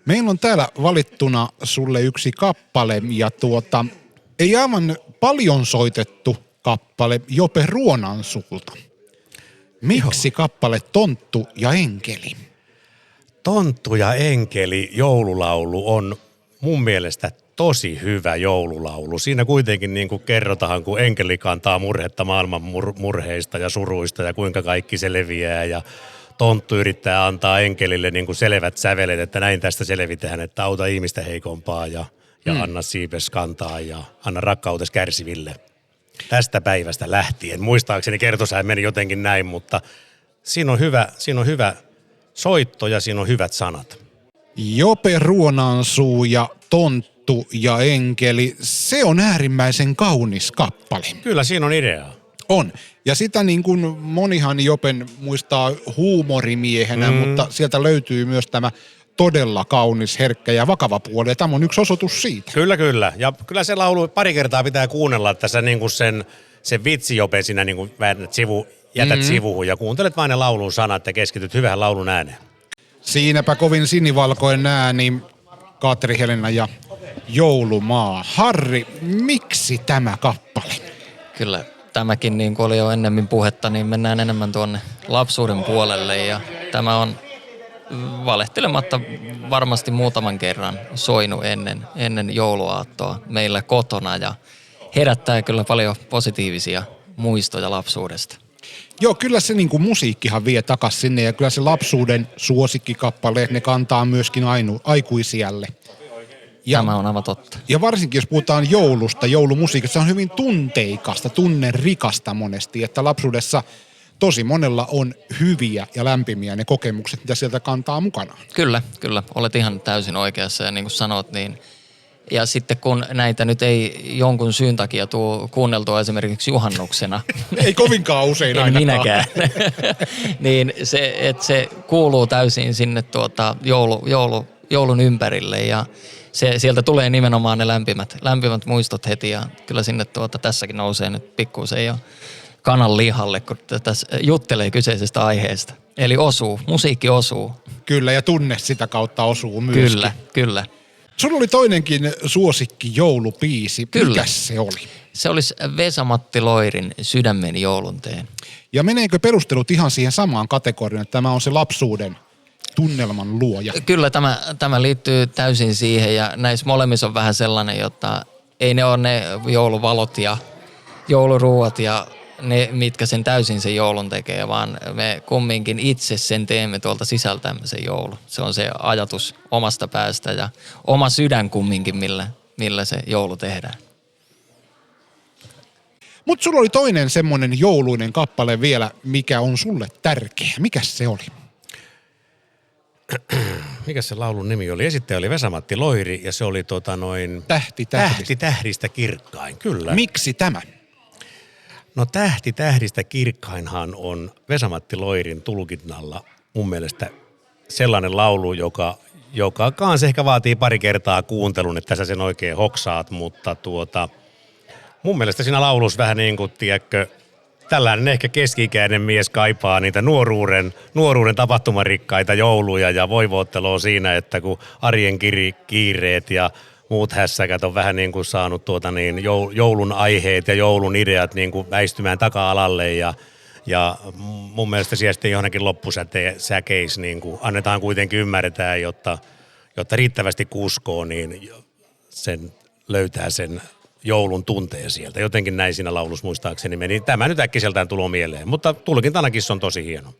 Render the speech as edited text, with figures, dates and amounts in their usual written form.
Meillä on täällä valittuna sulle yksi kappale ja ei aivan paljon soitettu kappale Jope Ruonansuulta. Miksi kappale Tonttu ja enkeli? Tonttu ja enkeli joululaulu on mun mielestä tosi hyvä joululaulu. Siinä kuitenkin niin kuin kerrotaan, kun enkeli kantaa murhetta maailman murheista ja suruista ja kuinka kaikki se leviää ja tonttu yrittää antaa enkelille niin kuin selvät sävelet, että näin tästä selvitään, että auta ihmistä heikompaa ja anna siipes kantaa ja anna rakkautes kärsiville. Tästä päivästä lähtien. Muistaakseni kertosäin meni jotenkin näin, mutta siinä on hyvä soitto ja siinä on hyvät sanat. Jope Ruonansuu ja Tonttu ja enkeli, se on äärimmäisen kaunis kappale. Kyllä siinä on ideaa. On. Ja sitä niin kuin monihan Jopen muistaa huumorimiehenä, mutta sieltä löytyy myös tämä todella kaunis, herkkä ja vakava puoli. Ja tämä on yksi osoitus siitä. Kyllä. Ja kyllä se laulu pari kertaa pitää kuunnella, että sä niin kuin sen vitsi Jope siinä niin kuin jätät sivuun ja kuuntelet vain ne laulun sanat ja keskityt hyvään laulun ääneen. Siinäpä kovin sinivalkoinen ääni, Katri Helena ja Joulumaa. Harri, miksi tämä kappale? Kyllä tämäkin, niin kuin oli jo ennemmin puhetta, niin mennään enemmän tuonne lapsuuden puolelle ja tämä on valehtelematta varmasti muutaman kerran soinut ennen jouluaattoa meillä kotona ja herättää kyllä paljon positiivisia muistoja lapsuudesta. Joo, kyllä se niin kuin musiikkihan vie takas sinne ja kyllä se lapsuuden suosikkikappaleet, ne kantaa myöskin aikuisiälle. Tämä on aivan totta. Ja varsinkin jos puhutaan joulusta, joulumusiikista, se on hyvin tunteikasta, tunnerikasta monesti, että lapsuudessa tosi monella on hyviä ja lämpimiä ne kokemukset, mitä sieltä kantaa mukanaan. Kyllä. Olet ihan täysin oikeassa ja niin kuin sanot, niin ja sitten kun näitä nyt ei jonkun syyn takia tule kuunneltua esimerkiksi juhannuksena. Ei kovinkaan usein ainakaan. Minäkään. Niin se kuuluu täysin sinne joulun ympärille ja sieltä tulee nimenomaan ne lämpimät muistot heti ja kyllä sinne tässäkin nousee nyt pikkuisen jo kanan lihalle, kun tässä juttelee kyseisestä aiheesta. Eli musiikki osuu. Kyllä ja tunne sitä kautta osuu myöskin. Kyllä. Sulla oli toinenkin suosikki joulubiisi. Kyllä. Mikäs se oli? Se olisi Vesa-Matti Loirin Sydämen joulunteen. Ja meneekö perustelut ihan siihen samaan kategoriaan, että tämä on se lapsuuden tunnelman luoja? Kyllä tämä liittyy täysin siihen ja näissä molemmissa on vähän sellainen, jotta ei ne ole ne jouluvalot ja jouluruuat ja ne, mitkä sen täysin sen joulun tekee, vaan me kumminkin itse sen teemme tuolta sisältämme sen joulu. Se on se ajatus omasta päästä ja oma sydän kumminkin, millä se joulu tehdään. Mutta sulla oli toinen semmoinen jouluinen kappale vielä, mikä on sulle tärkeä. Mikäs se oli? Mikä se laulun nimi oli? Esittäjä oli Vesa-Matti Loiri ja se oli Tähti tähdistä kirkkain, kyllä. Miksi tämä? No Tähti tähdistä kirkkainhan on Vesa-Matti Loirin tulkinnalla mun mielestä sellainen laulu, joka kanssa ehkä vaatii pari kertaa kuuntelun, että sä sen oikein hoksaat, mutta mun mielestä siinä laulussa vähän niin kuin, tiedätkö, tällainen ehkä keski-ikäinen mies kaipaa niitä nuoruuden tapahtumarikkaita jouluja ja voivoottelua siinä, että kun arjen kiireet ja muut hässäkät on vähän niin kuin saanut joulun aiheet ja joulun ideat niin kuin väistymään taka-alalle ja mun mielestä siellä sitten johonkin loppusäkeissä niin kuin annetaan kuitenkin ymmärtää, jotta riittävästi uskoo, niin sen löytää sen joulun tunteen sieltä. Jotenkin näin siinä laulussa muistaakseni meni. Tämä nyt äkkiseltään tulee mieleen, mutta tulkintanakin se on tosi hieno.